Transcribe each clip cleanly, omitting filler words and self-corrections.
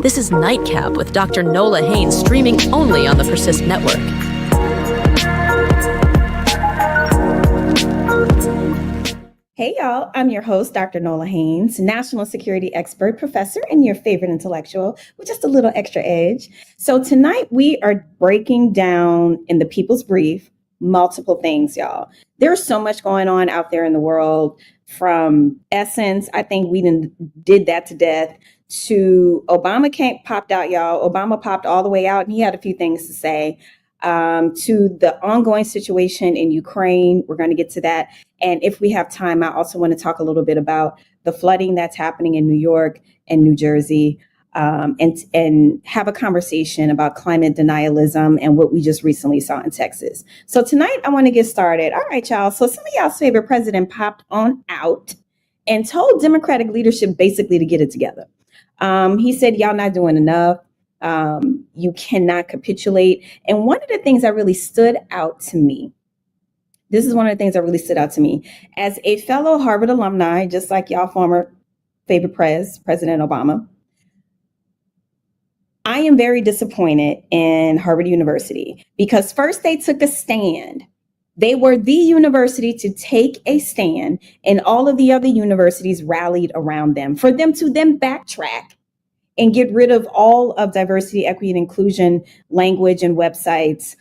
This is NightCap with Dr. Nola Haynes, streaming only on the Persist Network. Hey y'all, I'm your host, Dr. Nola Haynes, national security expert, professor, and your favorite intellectual with just a little extra edge. So tonight we are breaking down in the People's Brief multiple things, y'all. There's so much going on out there in the world, from Essence, I think we did that to death, to Obama popped out, y'all. Obama popped all the way out and he had a few things to say. To the ongoing situation in Ukraine. We're going to get to that. And if we have time, I also want to talk a little bit about the flooding that's happening in New York and New Jersey, and have a conversation about climate denialism and what we just recently saw in Texas. So tonight I want to get started. All right, y'all. So some of y'all's favorite president popped on out and told Democratic leadership basically to get it together. He said, y'all not doing enough. You cannot capitulate. And one of the things that really stood out to me, as a fellow Harvard alumni, just like y'all former favorite President Obama, I am very disappointed in Harvard University because first they took a stand. They were the university to take a stand, and all of the other universities rallied around them for them to then backtrack and get rid of all of diversity, equity, and inclusion language and websites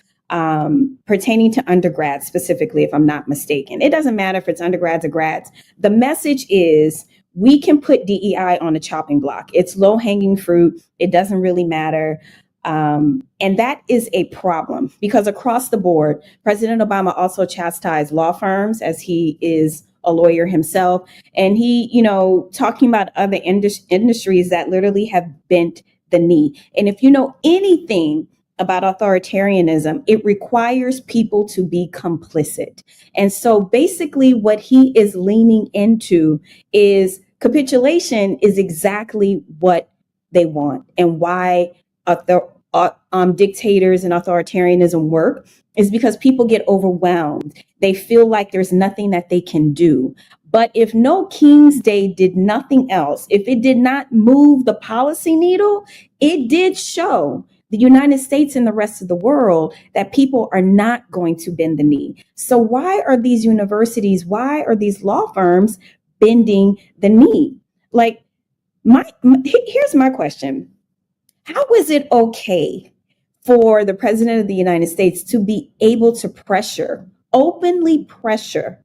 pertaining to undergrads specifically, if I'm not mistaken. It doesn't matter if it's undergrads or grads. The message is we can put DEI on a chopping block. It's low-hanging fruit. It doesn't really matter. And that is a problem because across the board, President Obama also chastised law firms, as he is a lawyer himself. And he, talking about other industries that literally have bent the knee. And if you know anything about authoritarianism, it requires people to be complicit. And so basically what he is leaning into is capitulation is exactly what they want, and why dictators and authoritarianism work is because people get overwhelmed. They feel like there's nothing that they can do. But if no King's Day did nothing else, if it did not move the policy needle, it did show the United States and the rest of the world that people are not going to bend the knee. So why are these universities, why are these law firms bending the knee? Like, here's my question. How is it okay for the president of the United States to be able to openly pressure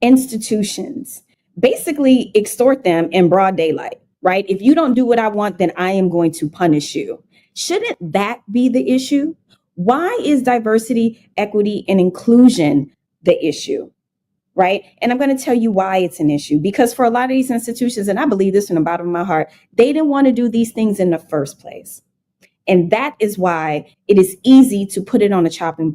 institutions, basically extort them in broad daylight, right? If you don't do what I want, then I am going to punish you. Shouldn't that be the issue? Why is diversity, equity, and inclusion the issue, right? And I'm going to tell you why it's an issue. Because for a lot of these institutions, and I believe this from the bottom of my heart, they didn't want to do these things in the first place. And that is why it is easy to put it on the chopping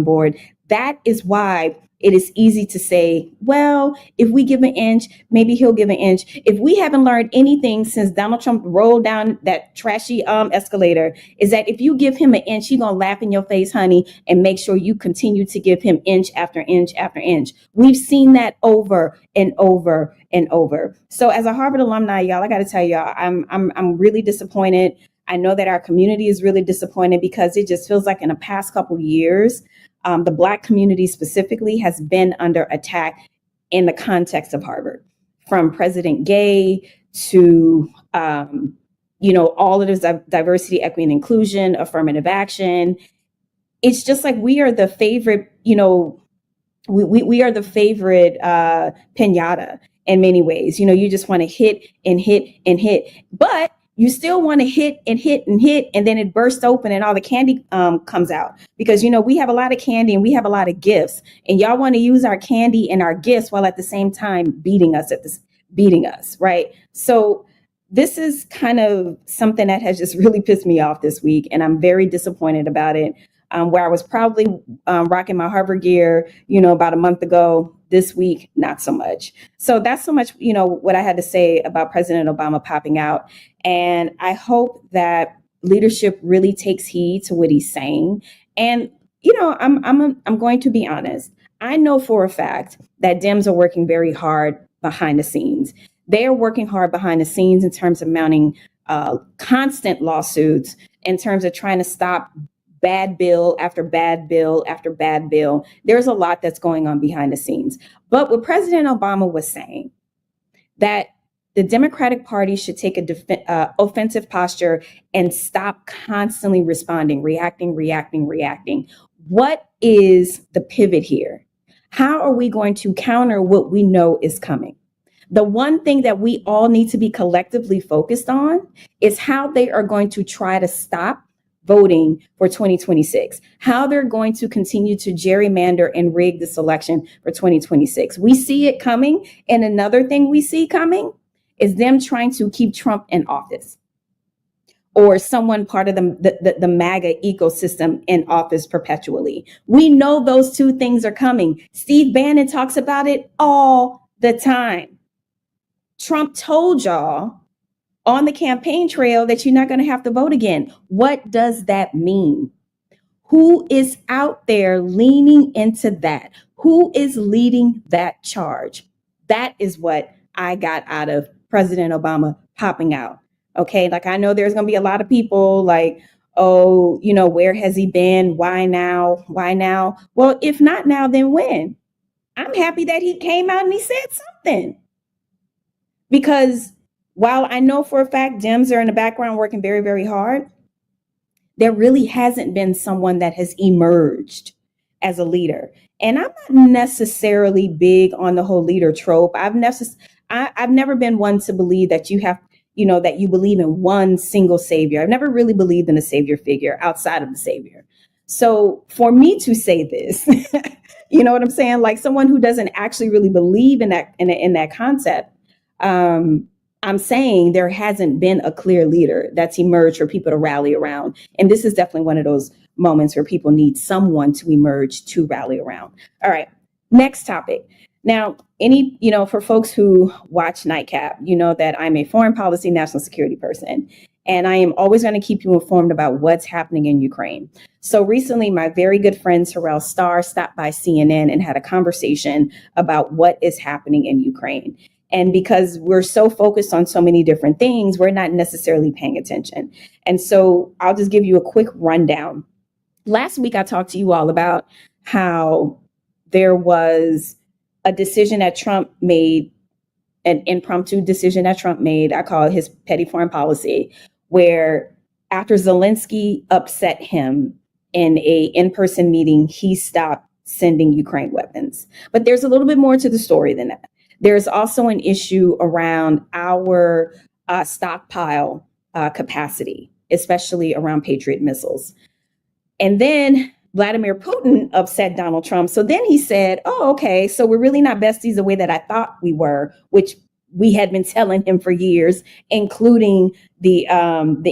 board. That is why it is easy to say, well, if we give an inch, maybe he'll give an inch. If we haven't learned anything since Donald Trump rolled down that trashy escalator, is that if you give him an inch, he's going to laugh in your face, honey, and make sure you continue to give him inch after inch after inch. We've seen that over and over and over. So as a Harvard alumni, y'all, I got to tell y'all, I'm really disappointed. I know that our community is really disappointed because it just feels like in the past couple of years, the Black community specifically has been under attack in the context of Harvard, from President Gay to, all of this diversity, equity, and inclusion, affirmative action. It's just like we are the favorite, we are the favorite piñata in many ways. You just want to hit and hit and hit, but you still want to hit and hit and hit, and then it bursts open and all the candy comes out. Because, we have a lot of candy and we have a lot of gifts, and y'all want to use our candy and our gifts while at the same time beating us, right? So this is kind of something that has just really pissed me off this week, and I'm very disappointed about it. Where I was probably rocking my Harvard gear, about a month ago, this week, not so much. So that's so much, what I had to say about President Obama popping out. And I hope that leadership really takes heed to what he's saying. And, I'm going to be honest. I know for a fact that Dems are working very hard behind the scenes. They are working hard behind the scenes in terms of mounting constant lawsuits in terms of trying to stop bad bill after bad bill after bad bill. There's a lot that's going on behind the scenes. But what President Obama was saying, that the Democratic Party should take a offensive posture and stop constantly responding, reacting. What is the pivot here? How are we going to counter what we know is coming? The one thing that we all need to be collectively focused on is how they are going to try to stop voting for 2026, how they're going to continue to gerrymander and rig this election for 2026. We see it coming. And another thing we see coming is them trying to keep Trump in office, or someone part of the MAGA ecosystem in office perpetually. We know those two things are coming. Steve Bannon talks about it all the time. Trump told y'all on the campaign trail that you're not going to have to vote again. What does that mean? Who is out there leaning into that? Who is leading that charge? That is what I got out of President Obama popping out. Okay, like I know there's going to be a lot of people like, oh, where has he been? Why now? Why now? Well, if not now, then when? I'm happy that he came out and he said something. Because while I know for a fact Dems are in the background working very, very hard, there really hasn't been someone that has emerged as a leader. And I'm not necessarily big on the whole leader trope. I've never been one to believe that you have, that you believe in one single savior. I've never really believed in a savior figure outside of the savior. So for me to say this, you know what I'm saying? Like someone who doesn't actually really believe in that concept, I'm saying there hasn't been a clear leader that's emerged for people to rally around. And this is definitely one of those moments where people need someone to emerge to rally around. All right, next topic. Now, for folks who watch NightCap, you know that I'm a foreign policy, national security person, and I am always going to keep you informed about what's happening in Ukraine. So recently, my very good friend, Terrell Starr, stopped by CNN and had a conversation about what is happening in Ukraine. And because we're so focused on so many different things, we're not necessarily paying attention. And so I'll just give you a quick rundown. Last week, I talked to you all about how there was a decision that Trump made, an impromptu decision that Trump made. I call it his petty foreign policy, where after Zelensky upset him in a in-person meeting, he stopped sending Ukraine weapons. But there's a little bit more to the story than that. There's also an issue around our stockpile capacity, especially around Patriot missiles. And then Vladimir Putin upset Donald Trump. So then he said, oh, okay, so we're really not besties the way that I thought we were, which we had been telling him for years, including the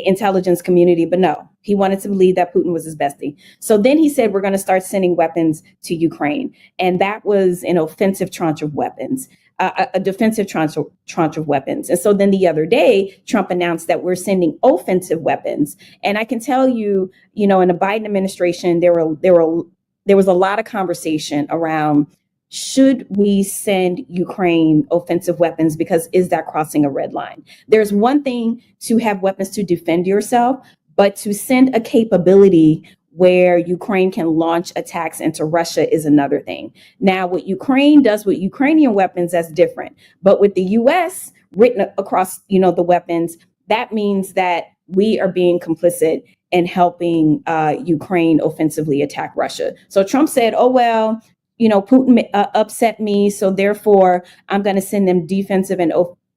intelligence community. But no, he wanted to believe that Putin was his bestie. So then he said, we're going to start sending weapons to Ukraine. And that was an offensive tranche of weapons. A defensive tranche of weapons. And so then the other day, Trump announced that we're sending offensive weapons. And I can tell you, in the Biden administration, there was a lot of conversation around, should we send Ukraine offensive weapons? Because is that crossing a red line? There's one thing to have weapons to defend yourself, but to send a capability where Ukraine can launch attacks into Russia is another thing. Now, what Ukraine does with Ukrainian weapons, that's different. But with the U.S. written across, the weapons, that means that we are being complicit in helping Ukraine offensively attack Russia. So Trump said, oh, well, Putin upset me, so therefore I'm going to send them defensive and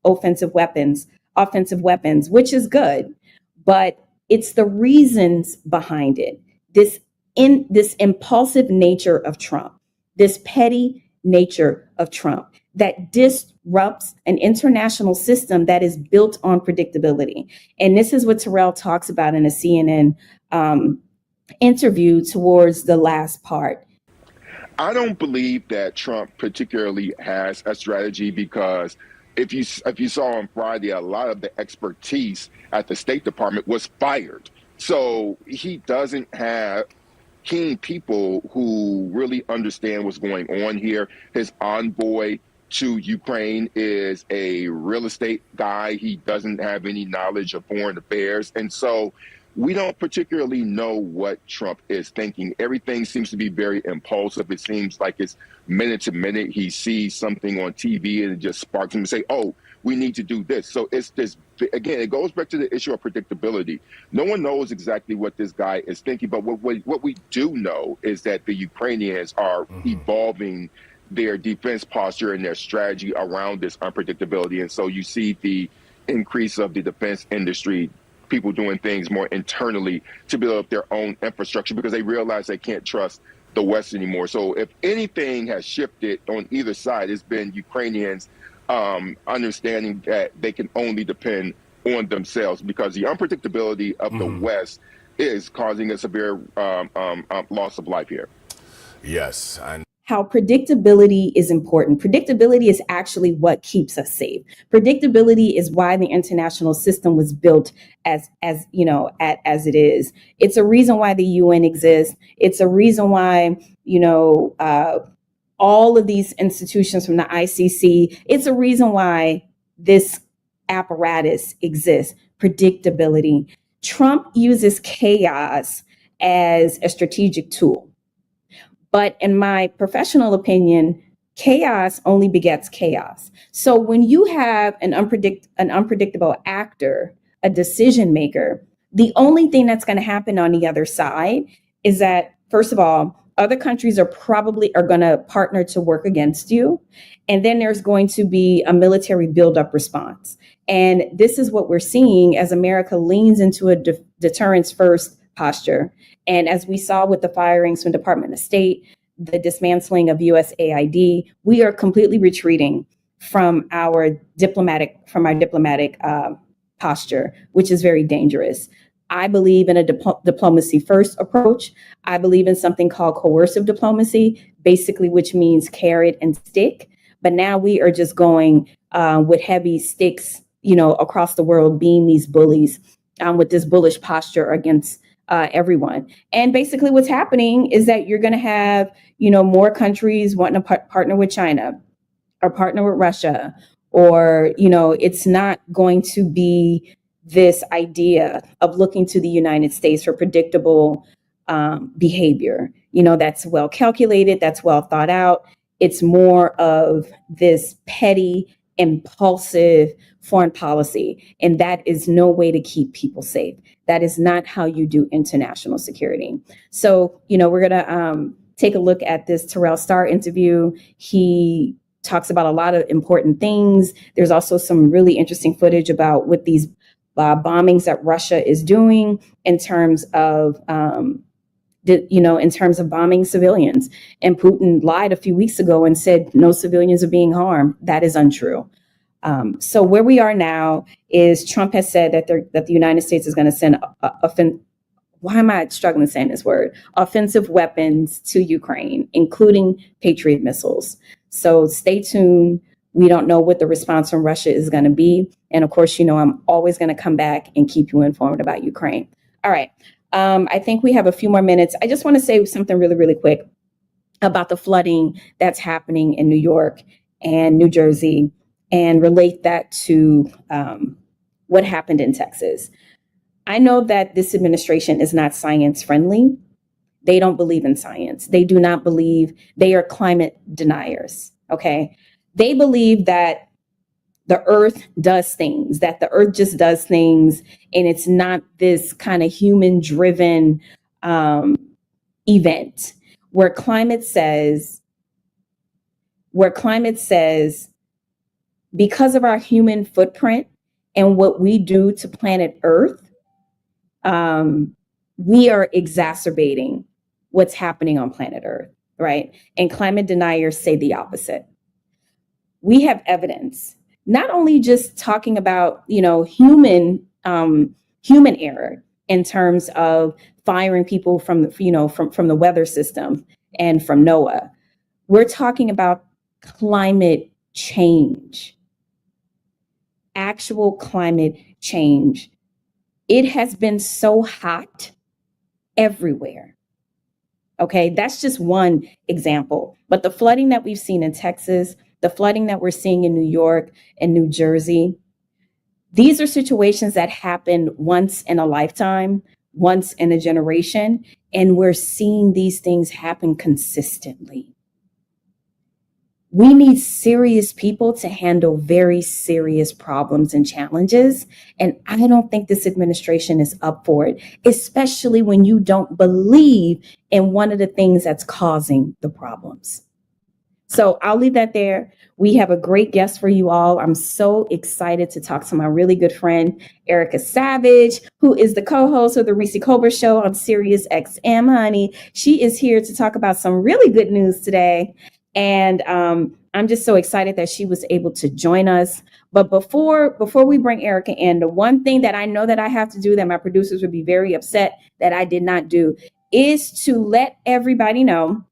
offensive weapons, which is good. But it's the reasons behind it. This impulsive nature of Trump, this petty nature of Trump that disrupts an international system that is built on predictability. And this is what Terrell talks about in a CNN interview towards the last part. I don't believe that Trump particularly has a strategy, because if you saw on Friday, a lot of the expertise at the State Department was fired. So he doesn't have keen people who really understand what's going on here. His envoy to Ukraine is a real estate guy. He doesn't have any knowledge of foreign affairs. And so we don't particularly know what Trump is thinking. Everything seems to be very impulsive. It seems like it's minute to minute. He sees something on TV and it just sparks him to say, oh, we need to do this. So it's this, again, it goes back to the issue of predictability. No one knows exactly what this guy is thinking, but what we do know is that the Ukrainians are evolving their defense posture and their strategy around this unpredictability. And so you see the increase of the defense industry, people doing things more internally to build up their own infrastructure because they realize they can't trust the West anymore. So if anything has shifted on either side, it's been Ukrainians understanding that they can only depend on themselves because the unpredictability of the West is causing a severe loss of life here. Yes. How predictability is important. Predictability is actually what keeps us safe. Predictability is why the international system was built as it is. It's a reason why the UN exists. It's a reason why, all of these institutions from the ICC, it's a reason why this apparatus exists. Predictability. Trump uses chaos as a strategic tool. But in my professional opinion, chaos only begets chaos. So when you have an unpredictable actor, a decision maker, the only thing that's going to happen on the other side is that, first of all, other countries are going to partner to work against you. And then there's going to be a military buildup response. And this is what we're seeing as America leans into a deterrence first posture. And as we saw with the firings from Department of State, the dismantling of USAID, we are completely retreating from our diplomatic posture, which is very dangerous. I believe in a diplomacy first approach. I believe in something called coercive diplomacy, basically, which means carrot and stick. But now we are just going with heavy sticks, across the world, being these bullies with this bullish posture against everyone. And basically what's happening is that you're going to have, more countries wanting to partner with China or partner with Russia, or, it's not going to be this idea of looking to the United States for predictable behavior, that's well calculated, that's well thought out. It's more of this petty, impulsive foreign policy. And that is no way to keep people safe. That is not how you do international security. So, we're going to take a look at this Terrell Starr interview. He talks about a lot of important things. There's also some really interesting footage about what these bombings that Russia is doing in terms of, in terms of bombing civilians. And Putin lied a few weeks ago and said no civilians are being harmed. That is untrue. So where we are now is Trump has said that the United States is going to send why am I struggling saying this word? Offensive weapons to Ukraine, including Patriot missiles. So stay tuned. We don't know what the response from Russia is going to be. And of course, I'm always going to come back and keep you informed about Ukraine. All right. I think we have a few more minutes. I just want to say something really, really quick about the flooding that's happening in New York and New Jersey and relate that to what happened in Texas. I know that this administration is not science friendly. They don't believe in science. They do not believe, they are climate deniers, okay? They believe that the earth does things, that the earth just does things, and it's not this kind of human driven event where climate says, because of our human footprint and what we do to planet Earth, we are exacerbating what's happening on planet Earth, right? And climate deniers say the opposite. We have evidence, not only just talking about, human error in terms of firing people from the weather system and from NOAA. We're talking about climate change, actual climate change. It has been so hot everywhere. Okay, that's just one example. But the flooding that we've seen in Texas, the flooding that we're seeing in New York and New Jersey, these are situations that happen once in a lifetime, once in a generation, and we're seeing these things happen consistently. We need serious people to handle very serious problems and challenges. And I don't think this administration is up for it, especially when you don't believe in one of the things that's causing the problems. So I'll leave that there. We have a great guest for you all. I'm so excited to talk to my really good friend, Erica Savage, who is the co-host of the Reese Colbert Show on SiriusXM, honey. She is here to talk about some really good news today. And I'm just so excited that she was able to join us. But before we bring Erica in, the one thing that I know that I have to do that my producers would be very upset that I did not do is to let everybody know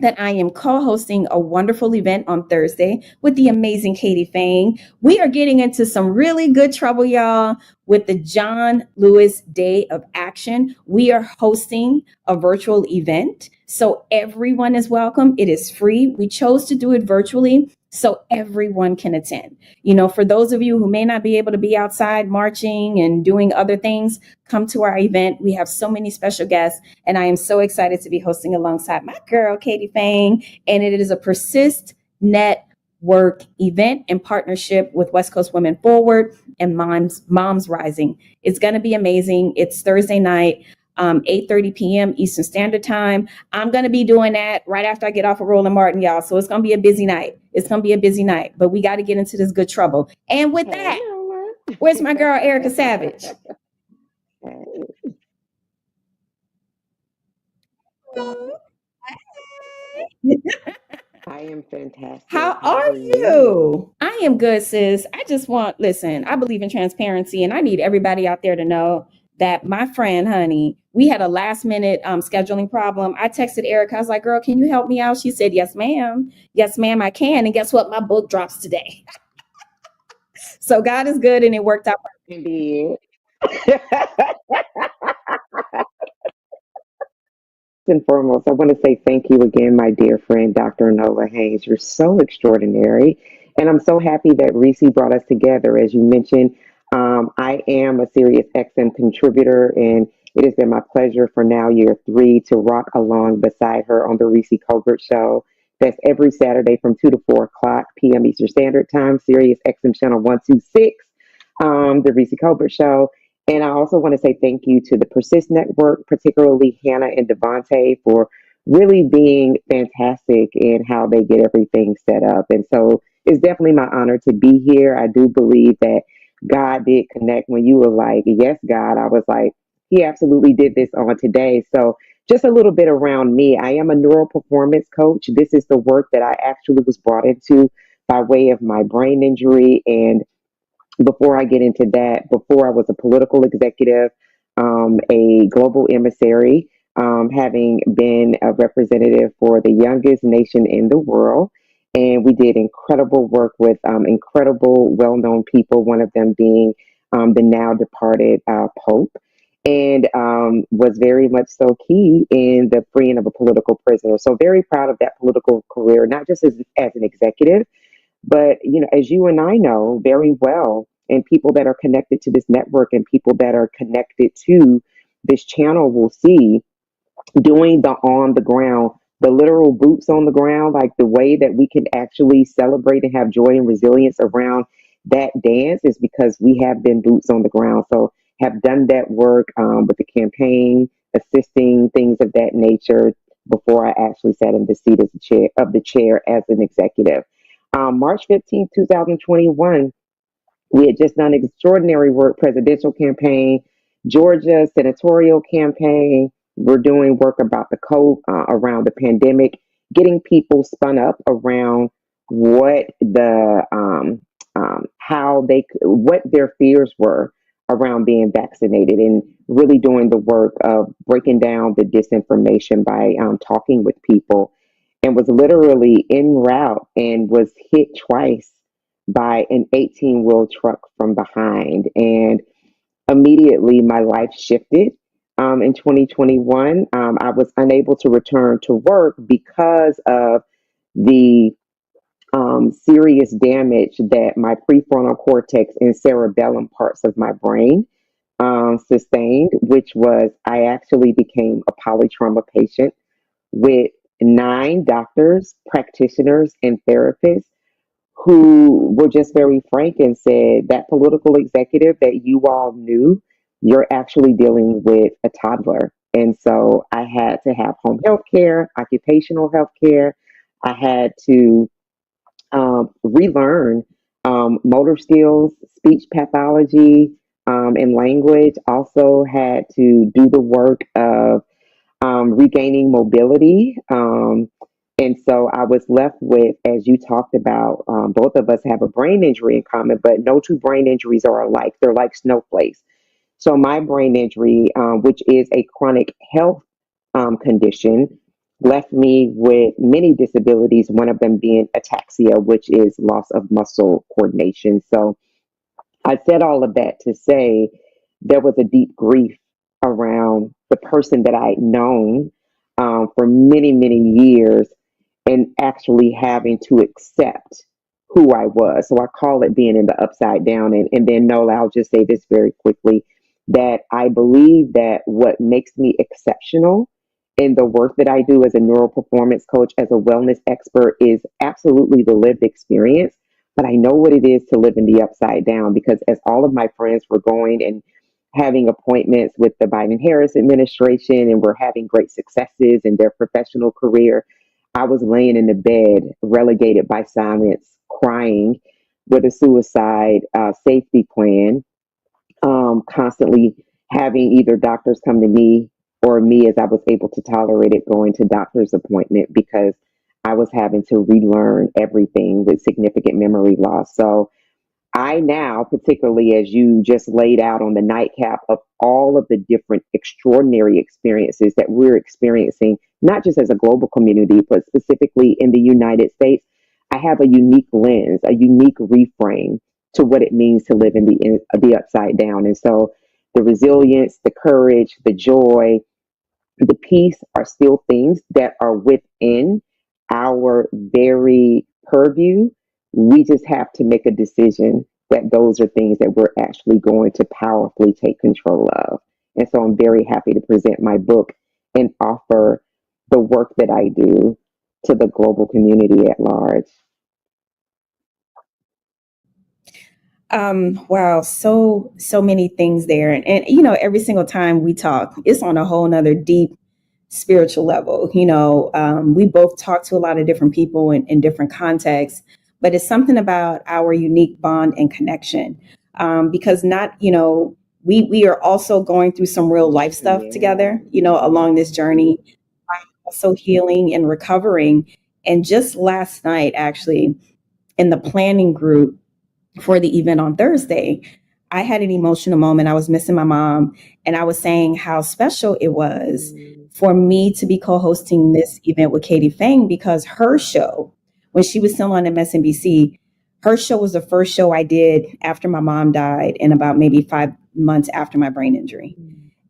that I am co-hosting a wonderful event on Thursday with the amazing Katie Fang. We are getting into some really good trouble, y'all, with the John Lewis Day of Action. We are hosting a virtual event, so everyone is welcome. It is free. We chose to do it virtually so everyone can attend. You know, for those of you who may not be able to be outside marching and doing other things, come to our event. We have so many special guests, and I am so excited to be hosting alongside my girl, Katie Fang. And it is a Persist Network event in partnership with West Coast Women Forward and Moms Rising. It's going to be amazing. It's Thursday night, 8:30 p.m. Eastern Standard Time. I'm going to be doing that right after I get off of Roland Martin, y'all. So it's going to be a busy night. It's going to be a busy night, but we got to get into this good trouble. And with that, where's my girl, Erica Savage? I am fantastic. How are you? I am good, sis. Listen, I believe in transparency, and I need everybody out there to know that my friend, honey, we had a last minute scheduling problem. I texted Erica. I was like, girl, can you help me out? She said, yes, ma'am. Yes, ma'am, I can. And guess what? My book drops today. So God is good, and it worked out. Indeed. And foremost, I want to say thank you again, my dear friend, Dr. Nola Haynes. You're so extraordinary. And I'm so happy that Reese brought us together. As you mentioned, I am a SiriusXM contributor, and it has been my pleasure for now year 3 to rock along beside her on the Reese Colbert Show. That's every Saturday from 2 to 4 o'clock p.m. Eastern Standard Time, SiriusXM Channel 126, the Reese Colbert Show. And I also want to say thank you to the Persist Network, particularly Hannah and Devontae, for really being fantastic in how they get everything set up. And so it's definitely my honor to be here. I do believe that God did connect when you were like, yes, God. I was like, he absolutely did this on today. So just a little bit around me. I am a neural performance coach. This is the work that I actually was brought into by way of my brain injury. And before I get into that, before I was a political executive, a global emissary, having been a representative for the youngest nation in the world. And we did incredible work with incredible, well-known people, one of them being the now departed Pope, and was very much so key in the freeing of a political prisoner. So very proud of that political career, not just as an executive, but, you know, as you and I know very well, and people that are connected to this network and people that are connected to this channel will see, doing the on the ground, the literal boots on the ground, like the way that we can actually celebrate and have joy and resilience around that dance is because we have been boots on the ground. So have done that work with the campaign, assisting things of that nature before I actually sat in the seat as the chair as an executive. March 15th, 2021, we had just done extraordinary work, presidential campaign, Georgia senatorial campaign. We're doing work about the code around the pandemic, getting people spun up around what what their fears were around being vaccinated, and really doing the work of breaking down the disinformation by talking with people, and was literally en route and was hit twice by an 18-wheel truck from behind. And immediately my life shifted. In 2021, I was unable to return to work because of the serious damage that my prefrontal cortex and cerebellum parts of my brain sustained, which was I actually became a polytrauma patient with 9 doctors, practitioners, and therapists who were just very frank and said that political executive that you all knew, you're actually dealing with a toddler. And so I had to have home health care, occupational health care. I had to relearn motor skills, speech pathology, and language. Also had to do the work of regaining mobility. And so I was left with, as you talked about, both of us have a brain injury in common, but no two brain injuries are alike. They're like snowflakes. So my brain injury, which is a chronic health condition, left me with many disabilities, one of them being ataxia, which is loss of muscle coordination. So I said all of that to say there was a deep grief around the person that I'd known for many, many years and actually having to accept who I was. So I call it being in the upside down. And then, Nola, I'll just say this very quickly that I believe that what makes me exceptional in the work that I do as a neural performance coach, as a wellness expert, is absolutely the lived experience. But I know what it is to live in the upside down because as all of my friends were going and having appointments with the Biden Harris administration and were having great successes in their professional career, I was laying in the bed, relegated by silence, crying with a suicide safety plan, constantly having either doctors come to me or me, as I was able to tolerate it, going to doctor's appointment because I was having to relearn everything with significant memory loss. So I now, particularly as you just laid out on the nightcap of all of the different extraordinary experiences that we're experiencing, not just as a global community, but specifically in the United States, I have a unique lens, a unique reframe to what it means to live in the upside down. And so the resilience, the courage, the joy, the peace are still things that are within our very purview. We just have to make a decision that those are things that we're actually going to powerfully take control of. And so I'm very happy to present my book and offer the work that I do to the global community at large. Wow, so many things there. And every single time we talk, it's on a whole nother deep spiritual level. We both talk to a lot of different people in different contexts, but it's something about our unique bond and connection. Because we are also going through some real life stuff together, along this journey. I'm also healing and recovering. And just last night, actually, in the planning group for the event on Thursday, I had an emotional moment. I was missing my mom, and I was saying how special it was for me to be co-hosting this event with Katie Fang because her show, when she was still on MSNBC, her show was the first show I did after my mom died and about maybe 5 months after my brain injury.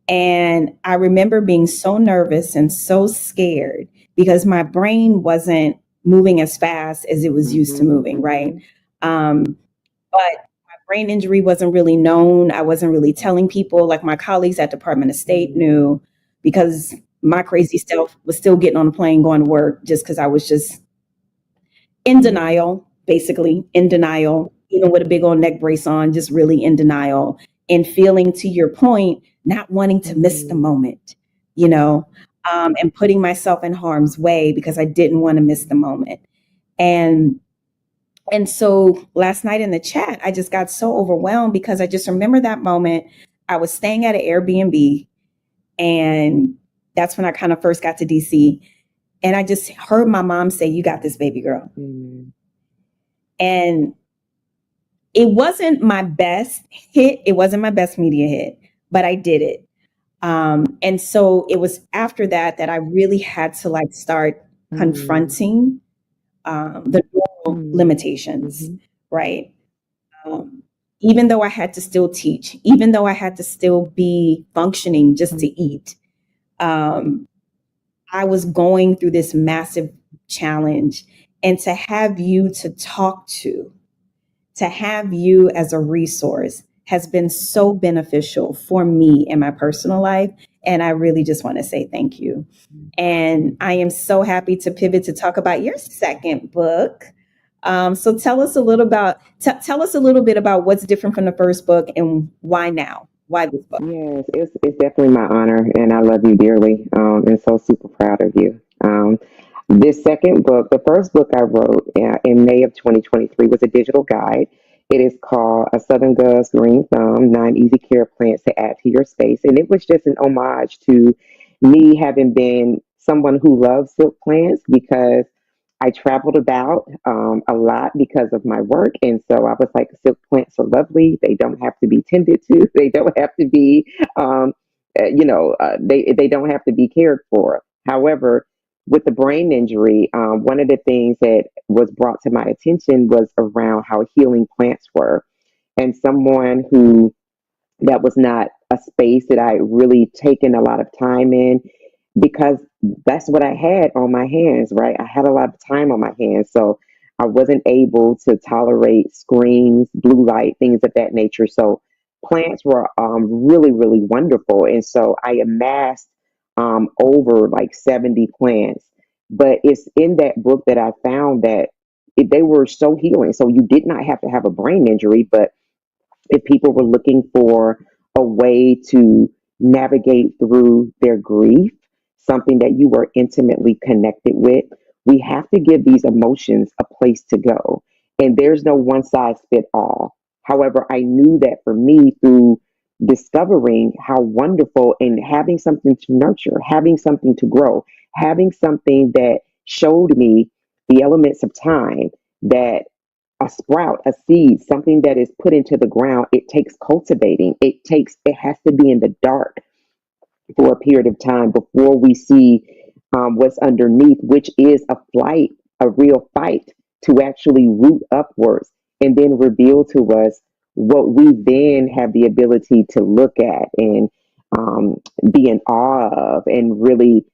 And I remember being so nervous and so scared because my brain wasn't moving as fast as it was used to moving, right? But my brain injury wasn't really known. I wasn't really telling people, like my colleagues at Department of State knew, because my crazy self was still getting on a plane going to work just because I was just in denial, basically in denial, even with a big old neck brace on, just really in denial and feeling, to your point, not wanting to miss the moment, and putting myself in harm's way because I didn't want to miss the moment. And so last night in the chat, I just got so overwhelmed because I just remember that moment. I was staying at an Airbnb, and that's when I kind of first got to DC. And I just heard my mom say, "You got this, baby girl." And it wasn't my best hit. It wasn't my best media hit, but I did it. And so it was after that I really had to start confronting the normal limitations, right? Even though I had to still teach, even though I had to still be functioning just to eat, I was going through this massive challenge. and to have you to talk to have you as a resource has been so beneficial for me in my personal life. And I really just want to say thank you. And I am so happy to pivot to talk about your second book. So tell us a little about tell us a little bit about what's different from the first book and why now? Why this book? Yes, it's definitely my honor, and I love you dearly, and so super proud of you. This second book, the first book I wrote in May of 2023, was a digital guide. It is called A Southern Guv's Green Thumb: 9 Easy Care Plants to Add to Your Space, and it was just an homage to me having been someone who loves silk plants because I traveled about a lot because of my work. And so I was like, silk plants are lovely. They don't have to be tended to. They don't have to be, they don't have to be cared for. However, with the brain injury, one of the things that was brought to my attention was around how healing plants were. And someone who that was not a space that I really taken a lot of time in because that's what I had on my hands, right? I had a lot of time on my hands. So I wasn't able to tolerate screens, blue light, things of that nature. So plants were really, really wonderful. And so I amassed over like 70 plants. But it's in that book that I found that they were so healing. So you did not have to have a brain injury, but if people were looking for a way to navigate through their grief, something that you were intimately connected with, we have to give these emotions a place to go. And there's no one size fit all. However, I knew that for me, through discovering how wonderful and having something to nurture, having something to grow, having something that showed me the elements of time, that a sprout, a seed, something that is put into the ground, it takes cultivating. It has to be in the dark for a period of time before we see what's underneath, which is a flight, a real fight to actually root upwards and then reveal to us what we then have the ability to look at and be in awe of and really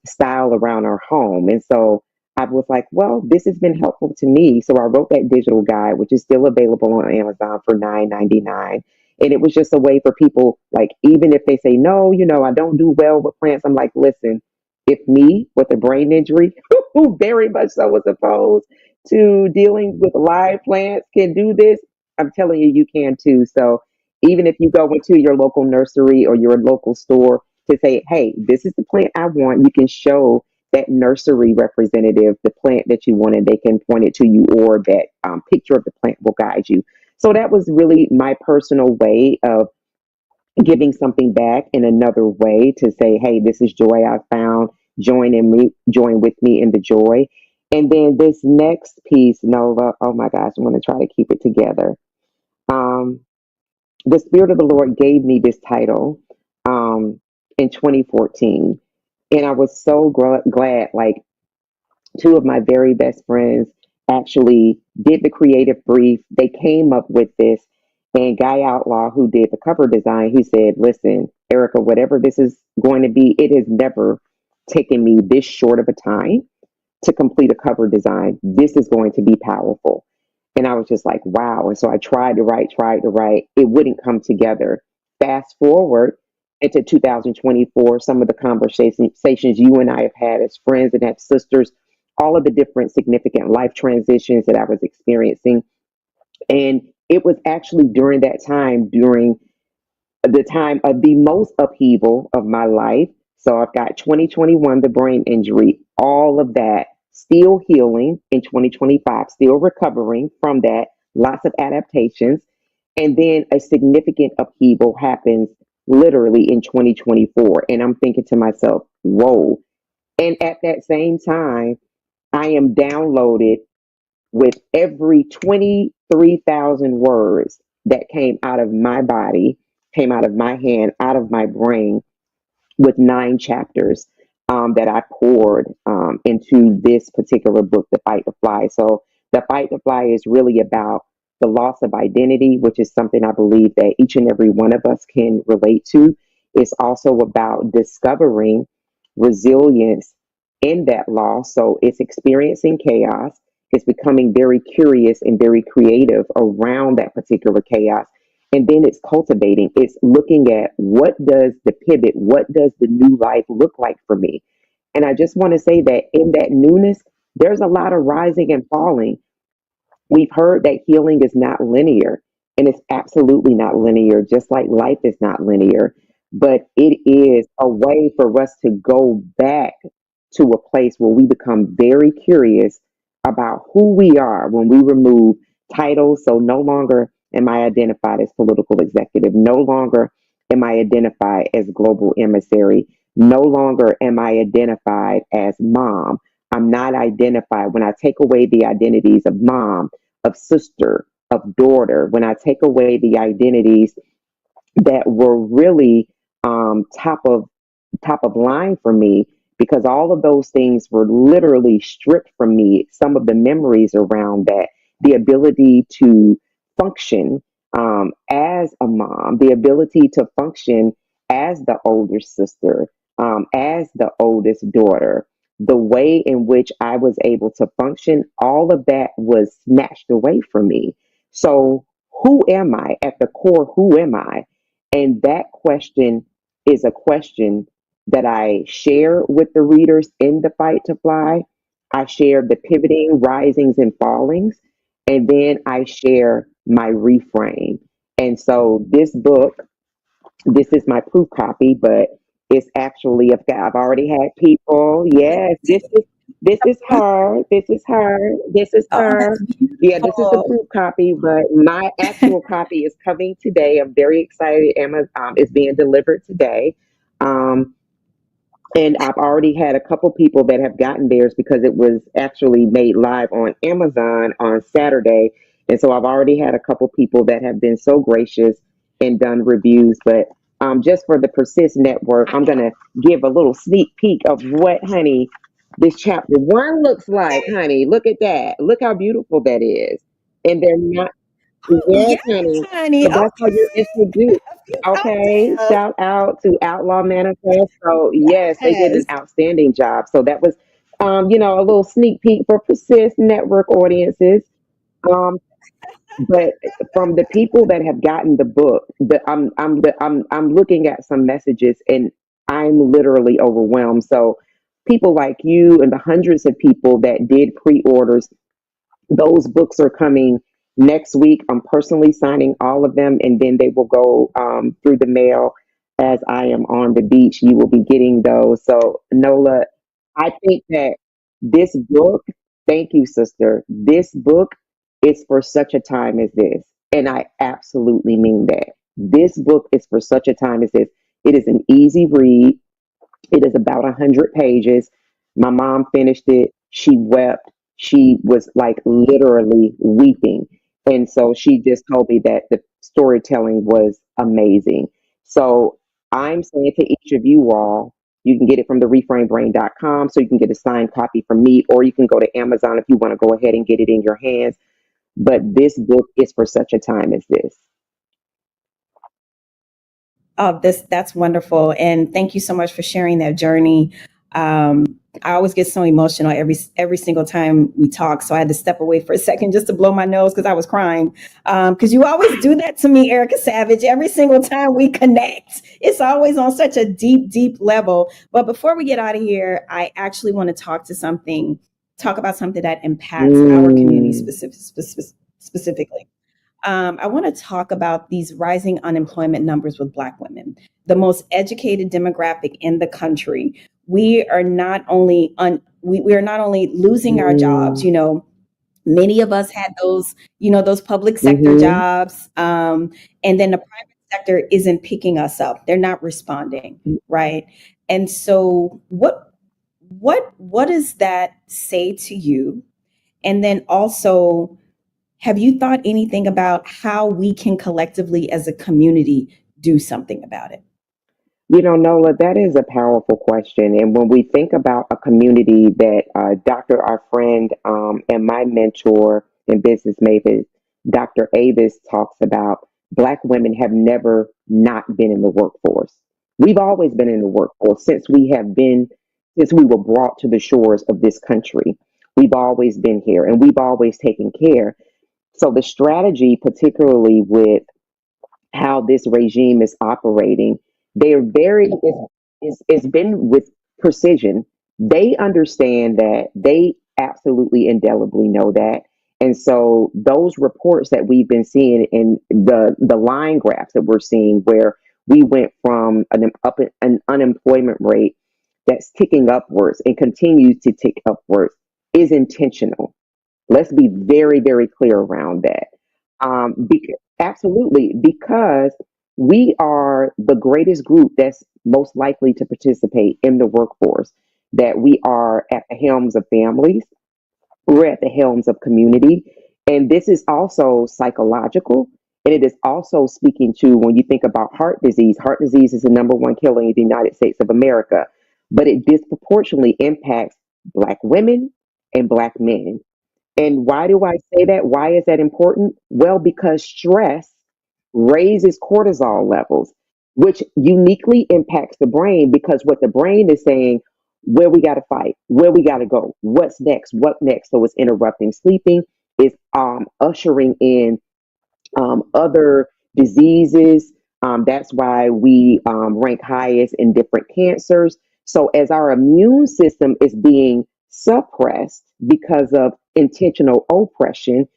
style around our home. And so I was like, well, this has been helpful to me. So I wrote that digital guide, which is still available on Amazon for $9.99. And it was just a way for people, like, even if they say, no, I don't do well with plants. I'm like, listen, if me with a brain injury, who very much so was opposed to dealing with live plants can do this, I'm telling you, you can too. So even if you go into your local nursery or your local store to say, hey, this is the plant I want, you can show that nursery representative the plant that you want, and they can point it to you, or that picture of the plant will guide you. So that was really my personal way of giving something back in another way, to say, hey, this is joy I found. Join with me in the joy. And then this next piece, Nola, oh my gosh, I'm going to try to keep it together. The Spirit of the Lord gave me this title in 2014. And I was so glad, like, two of my very best friends actually did the creative brief. They came up with this. And Guy Outlaw, who did the cover design, he said, listen, Erica, whatever this is going to be, it has never taken me this short of a time to complete a cover design. This is going to be powerful. And I was just like, wow. And so I tried to write. It wouldn't come together. Fast forward into 2024, some of the conversations you and I have had as friends and as sisters, all of the different significant life transitions that I was experiencing. And it was actually during that time, during the time of the most upheaval of my life. So I've got 2021, the brain injury, all of that, still healing in 2025, still recovering from that, lots of adaptations. And then a significant upheaval happens literally in 2024. And I'm thinking to myself, whoa. And at that same time, I am downloaded with every 23,000 words that came out of my body, came out of my hand, out of my brain, with 9 chapters that I poured into this particular book, The Fight to Fly. So The Fight to Fly is really about the loss of identity, which is something I believe that each and every one of us can relate to. It's also about discovering resilience in that loss. So it's experiencing chaos. It's becoming very curious and very creative around that particular chaos. And then it's cultivating, it's looking at what does the pivot, what does the new life look like for me? And I just want to say that in that newness, there's a lot of rising and falling. We've heard that healing is not linear, and it's absolutely not linear, just like life is not linear. But it is a way for us to go back to a place where we become very curious about who we are when we remove titles. So no longer am I identified as political executive, no longer am I identified as global emissary, no longer am I identified as mom. I'm not identified when I take away the identities of mom, of sister, of daughter, when I take away the identities that were really top of line for me, because all of those things were literally stripped from me. Some of the memories around that, the ability to function as a mom, the ability to function as the older sister, as the oldest daughter, the way in which I was able to function, all of that was snatched away from me. So, who am I at the core? Who am I? And that question is a question that I share with the readers in The Fight to Fly. I share the pivoting, risings, and fallings, and then I share my reframe. And so this book, this is my proof copy, but it's actually I've already had people. Yes, this is her. This is her. This is Oh, her. that's Yeah, this is the beautiful. proof copy, but my actual copy is coming today. I'm very excited. Emma, it's being delivered today. Um, and I've already had a couple people that have gotten theirs because it was actually made live on Amazon on Saturday. And so I've already had a couple people that have been so gracious and done reviews. But just for the Persist Network, I'm going to give a little sneak peek of what, honey, this chapter one looks like, honey. Look at that. Look how beautiful that is. And they're not, yes, Yes, honey. honey. So that's how you're Okay. introduced. A few Okay, cocktails. shout out to Outlaw Manifest. So yes, they did an Yes. outstanding job. So that was, a little sneak peek for Persist Network audiences. Um, but from the people that have gotten the book, I'm looking at some messages and I'm literally overwhelmed. So people like you and the hundreds of people that did pre-orders, those books are coming next week. I'm personally signing all of them, and then they will go through the mail as I am on the beach. You will be getting those. So, Nola, I think that this book, thank you, sister. This book is for such a time as this. And I absolutely mean that. This book is for such a time as this. It is an easy read. It is about 100 pages. My mom finished it. She wept. She was like literally weeping. And so she just told me that the storytelling was amazing. So I'm saying to each of you all, you can get it from the reframebrain.com. So you can get a signed copy from me, or you can go to Amazon if you want to go ahead and get it in your hands. But this book is for such a time as this. Oh, that's wonderful, and thank you so much for sharing that journey. Um, I always get so emotional every single time we talk, so I had to step away for a second just to blow my nose because I was crying. Because you always do that to me, Erica Savage. Every single time we connect, it's always on such a deep, deep level. But before we get out of here, I actually want to talk about something that impacts our community Mm, specifically. I want to talk about these rising unemployment numbers with Black women, the most educated demographic in the country. We are not only we are not only losing our jobs. mm, Many of us had those public sector mm-hmm. jobs, and then the private sector isn't picking us up. They're not responding, right? And so, what does that say to you? And then also, have you thought anything about how we can collectively as a community do something about it? Nola, that is a powerful question. And when we think about a community that Dr., our friend, and my mentor and business maven, Dr. Avis, talks about, Black women have never not been in the workforce. We've always been in the workforce since we have been since we were brought to the shores of this country. We've always been here and we've always taken care. So the strategy, particularly with how this regime is operating, they're very, it's been with precision. They understand that, they absolutely indelibly know that. And so those reports that we've been seeing in the line graphs that we're seeing, where we went from an unemployment rate that's ticking upwards and continues to tick upwards, is intentional. Let's be very, very clear around that. Absolutely, because we are the greatest group that's most likely to participate in the workforce, that we are at the helms of families, we're at the helms of community. And this is also psychological. And it is also speaking to, when you think about heart disease is the number one killer in the United States of America, but it disproportionately impacts Black women and Black men. And why do I say that? Why is that important? Well, because stress raises cortisol levels, which uniquely impacts the brain, because what the brain is saying, where we got to fight, where we got to go, what's next, what next. So it's interrupting sleeping, it's ushering in other diseases. That's why we rank highest in different cancers. So as our immune system is being suppressed because of intentional oppression,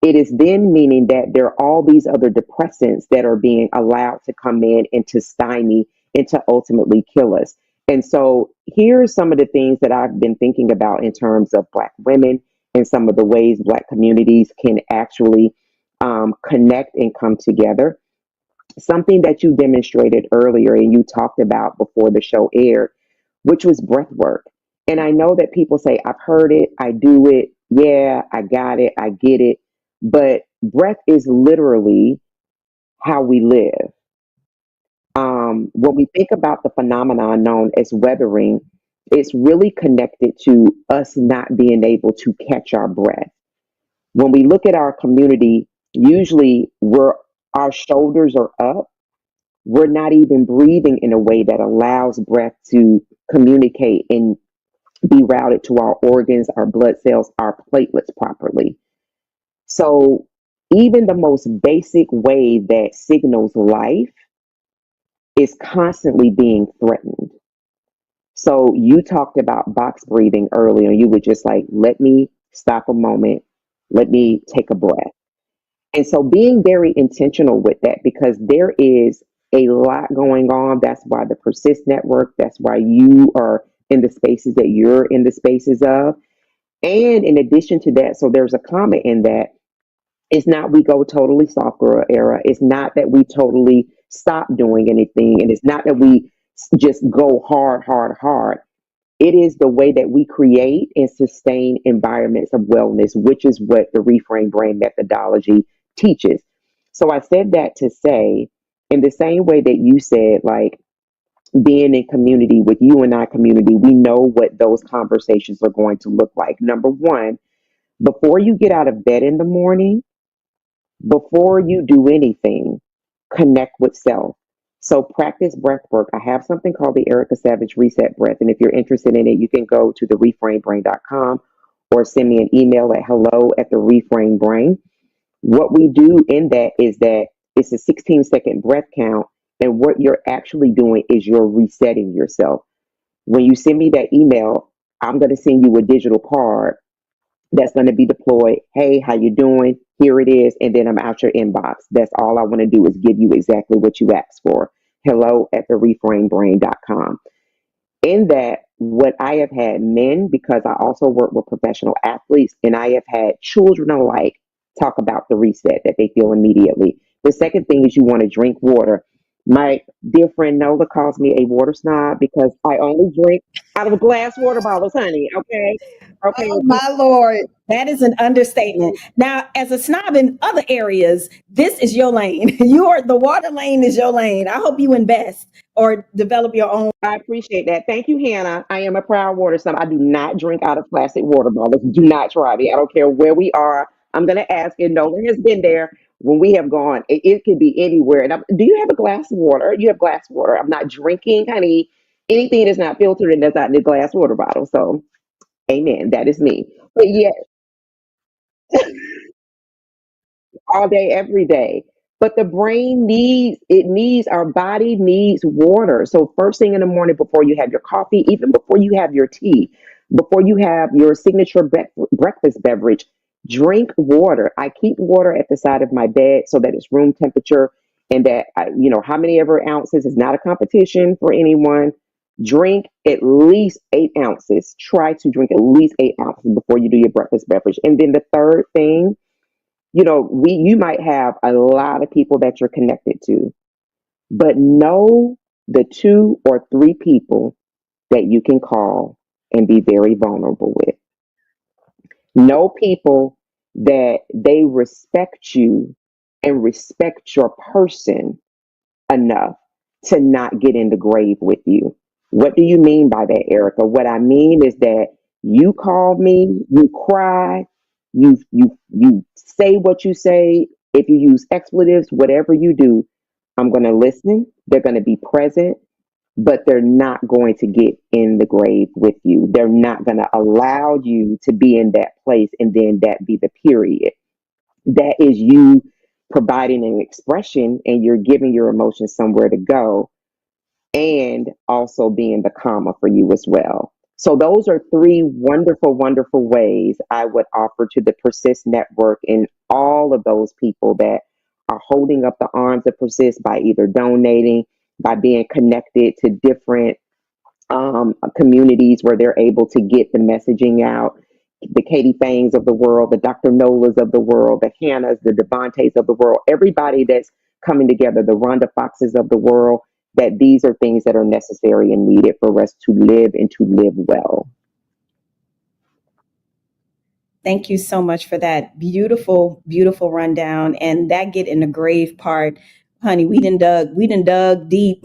it is then meaning that there are all these other depressants that are being allowed to come in and to stymie and to ultimately kill us. And so here's some of the things that I've been thinking about in terms of Black women and some of the ways Black communities can actually connect and come together. Something that you demonstrated earlier and you talked about before the show aired, which was breath work. And I know that people say, I've heard it, I do it, yeah, I got it, I get it. But breath is literally how we live. When we think about the phenomenon known as weathering, it's really connected to us not being able to catch our breath. When we look at our community, usually our shoulders are up. We're not even breathing in a way that allows breath to communicate and be routed to our organs, our blood cells, our platelets properly. So even the most basic way that signals life is constantly being threatened. So you talked about box breathing earlier. You were just like, let me stop a moment. Let me take a breath. And so being very intentional with that, because there is a lot going on. That's why the Persist Network, that's why you are in the spaces that you're in the spaces of. And in addition to that, so there's a comment in that, it's not we go totally soft girl era. It's not that we totally stop doing anything. And it's not that we just go hard, hard, hard. It is the way that we create and sustain environments of wellness, which is what the Reframed Brain methodology teaches. So I said that to say, in the same way that you said, like, being in community with you and I community, we know what those conversations are going to look like. Number one, before you get out of bed in the morning, before you do anything, connect with self. So practice breath work. I have something called the Erica Savage Reset Breath. And if you're interested in it, you can go to the reframebrain.com or send me an email at hello at the reframe brain. What we do in that is that it's a 16-second breath count. And what you're actually doing is you're resetting yourself. When you send me that email, I'm going to send you a digital card that's going to be deployed. Hey, how you doing? Here it is. And then I'm out your inbox. That's all I want to do is give you exactly what you asked for. Hello at the reframebrain.com. In that, what I have had men, because I also work with professional athletes, and I have had children alike talk about the reset that they feel immediately. The second thing is you want to drink water. My dear friend Nola calls me a water snob because I only drink out of glass water bottles, honey. Okay. Okay. Oh my Lord, that is an understatement. Now, as a snob in other areas, this is your lane. The water lane is your lane. I hope you invest or develop your own. I appreciate that. Thank you, Hannah. I am a proud water snob. I do not drink out of plastic water bottles. Do not try me. I don't care where we are. I'm going to ask, and Nola has been there when we have gone. It could be anywhere. And do you have a glass of water? You have glass water. I'm not drinking, honey. Anything that's not filtered and that's not in the glass water bottle. So, amen. That is me. But yeah, all day, every day. But the brain needs, it needs, our body needs water. So first thing in the morning, before you have your coffee, even before you have your tea, before you have your signature breakfast beverage, drink water. I keep water at the side of my bed so that it's room temperature, and that how many ever ounces is not a competition for anyone. Drink at least 8 ounces. Try to drink at least 8 ounces before you do your breakfast beverage. And then the third thing, you might have a lot of people that you're connected to, but know the 2 or 3 people that you can call and be very vulnerable with. Know people that they respect you and respect your person enough to not get in the grave with you. What do you mean by that, Erica? What I mean is that you call me, you cry, you say what you say. If you use expletives, whatever you do, I'm going to listen. They're going to be present, but they're not going to get in the grave with you. They're not going to allow you to be in that place and then that be the period. That is you providing an expression, and you're giving your emotions somewhere to go, and also being the comma for you as well. So those are 3 wonderful, wonderful ways I would offer to the Persist Network and all of those people that are holding up the arms of Persist by either donating, by being connected to different communities where they're able to get the messaging out. The Katie Fangs of the world, the Dr. Nolas of the world, the Hannahs, the Devontaes of the world, everybody that's coming together, the Rhonda Foxes of the world, that these are things that are necessary and needed for us to live and to live well. Thank you so much for that beautiful, beautiful rundown. And that get in the grave part, honey, we done dug deep.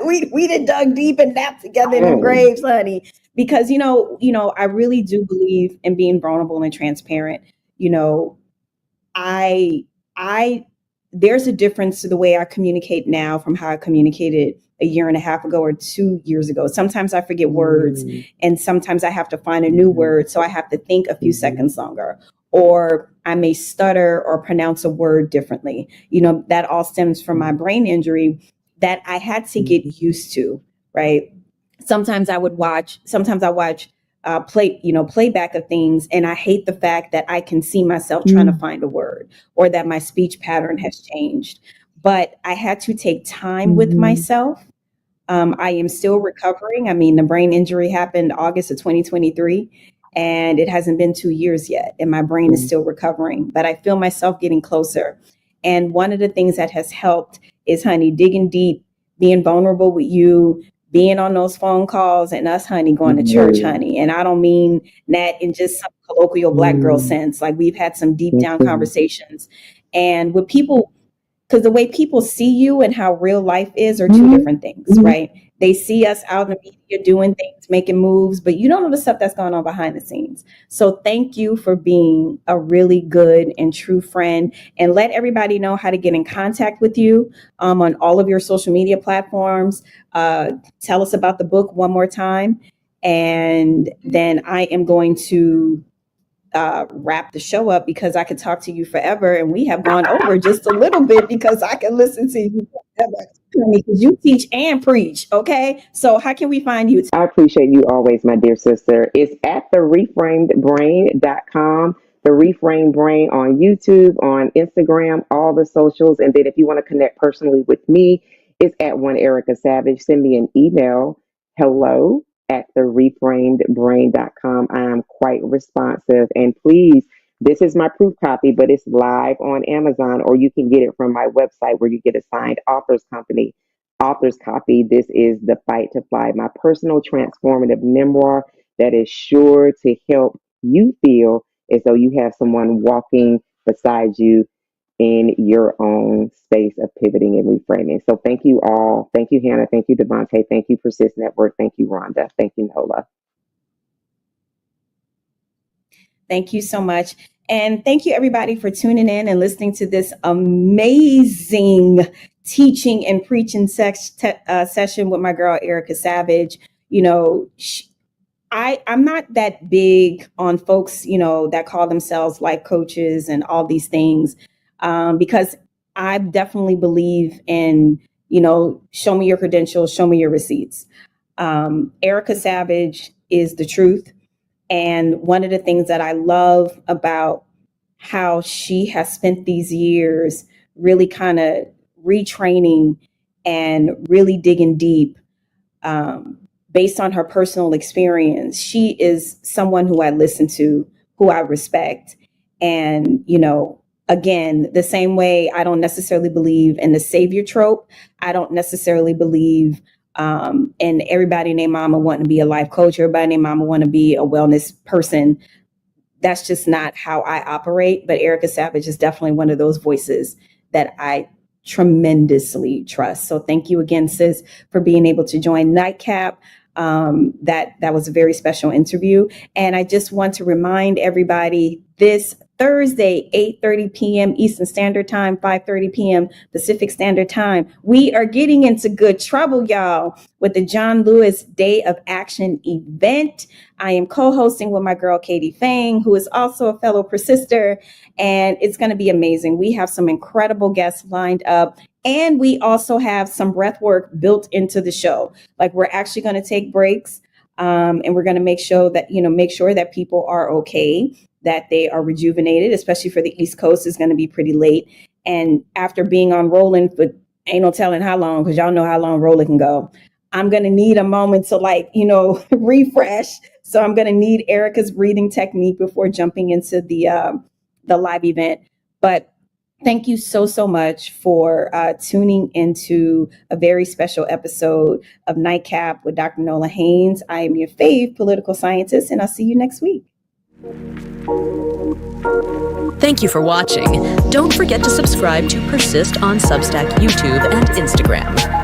we done dug deep and napped together in them graves, honey. Because I really do believe in being vulnerable and transparent. I I there's a difference to the way I communicate now from how I communicated a year and a half ago or 2 years ago. Sometimes I forget words, and sometimes I have to find a new word, so I have to think a few seconds longer, or I may stutter or pronounce a word differently. That all stems from my brain injury that I had to get used to, right? Sometimes I watch playback of things, and I hate the fact that I can see myself trying to find a word, or that my speech pattern has changed. But I had to take time with myself. I am still recovering. I mean, the brain injury happened August of 2023, and it hasn't been 2 years yet, and my brain is still recovering, but I feel myself getting closer. And one of the things that has helped is, honey, digging deep, being vulnerable with you, being on those phone calls, and us, honey, going to church, honey. And I don't mean that in just some colloquial Black girl sense. Like, we've had some deep down conversations. And with people, because the way people see you and how real life is are 2 different things, right? They see us out in the media doing things, making moves, but you don't know the stuff that's going on behind the scenes. So thank you for being a really good and true friend. And let everybody know how to get in contact with you on all of your social media platforms. Tell us about the book one more time. And then I am going to wrap the show up, because I could talk to you forever, and we have gone over just a little bit because I can listen to you forever, because you teach and preach. Okay, so how can we find you? I appreciate you always, my dear sister. It's at the reframedbrain.com, the Reframed Brain on YouTube, on Instagram, all the socials. And then if you want to connect personally with me, it's at one Erica Savage. Send me an email, hello at the reframedbrain.com. I am quite responsive. And please, this is my proof copy, but it's live on Amazon, or you can get it from my website where you get a signed author's copy. This is The Fight to Fly, my personal transformative memoir that is sure to help you feel as though you have someone walking beside you in your own space of pivoting and reframing. So thank you all. Thank you, Hannah. Thank you, Devontae. Thank you, Persist Network. Thank you, Rhonda. Thank you, Nola. Thank you so much. And thank you, everybody, for tuning in and listening to this amazing teaching and preaching session with my girl, Erica Savage. I'm not that big on folks, that call themselves life coaches and all these things, because I definitely believe in, show me your credentials, show me your receipts. Erica Savage is the truth. And one of the things that I love about how she has spent these years really kind of retraining and really digging deep, based on her personal experience, she is someone who I listen to, who I respect. And, again, the same way I don't necessarily believe in the savior trope. I don't necessarily believe in everybody and their mama wanting to be a life coach, everybody and their mama want to be a wellness person. That's just not how I operate. But Erica Savage is definitely one of those voices that I tremendously trust. So thank you again, sis, for being able to join NightCap. That was a very special interview. And I just want to remind everybody, this Thursday, 8:30 p.m. Eastern Standard Time, 5:30 p.m. Pacific Standard Time, we are getting into good trouble, y'all, with the John Lewis Day of Action event. I am co-hosting with my girl, Katie Fang, who is also a fellow persister, and it's going to be amazing. We have some incredible guests lined up. And we also have some breath work built into the show. Like, we're actually going to take breaks, and we're going to make sure that people are okay, that they are rejuvenated, especially for the East Coast. It's going to be pretty late. And after being on rolling for ain't no telling how long, because y'all know how long rolling can go, I'm going to need a moment to refresh. So I'm going to need Erica's breathing technique before jumping into the live event. But thank you so much for tuning into a very special episode of NightCap with Dr. Nola Haynes. I am your fave political scientist, and I'll see you next week. Thank you for watching. Don't forget to subscribe to Persist on Substack, YouTube, and Instagram.